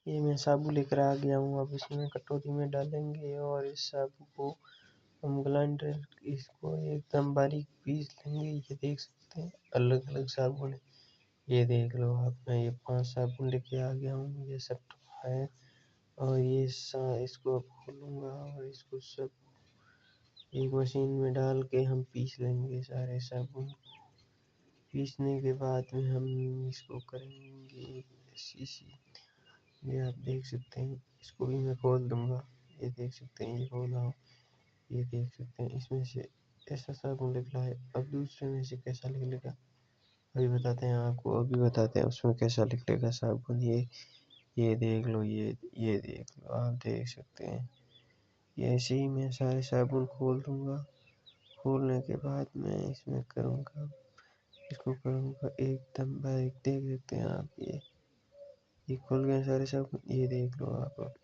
ये मैं साबुन लेकर आ गया हूँ। अब इसमें कटोरी में डालेंगे और इस साबुन को हम ग्राइंडर इसको एकदम बारीक पीस लेंगे। ये देख सकते हैं अलग अलग साबुन है। ये देख लो आप, मैं ये 5 साबुन लेके आ गया हूँ। ये सब है और ये इसको खोलूँगा और इसको सब एक मशीन में डाल के हम पीस लेंगे सारे साबुन। पीसने के बाद में हम इसको करेंगे शीशी। ये आप देख सकते हैं, इसको भी मैं खोल दूंगा। ये देख सकते हैं, ये खोला हो, ये देख सकते हैं इसमें से ऐसा साबुन निकला है। अब दूसरे में से कैसा निकलेगा अभी बताते हैं आपको, अभी बताते हैं उसमें कैसा निकलेगा साबुन। ये देख लो, ये देख लो, आप देख सकते हैं। ये ऐसे ही मैं सारे साबुन खोल दूंगा। खोलने के बाद मैं इसमें करूँगा, इसको करूँगा एकदम बारीक। देख सकते हैं आप, ये खुल गए सारे साबुन। ये देख लो आप।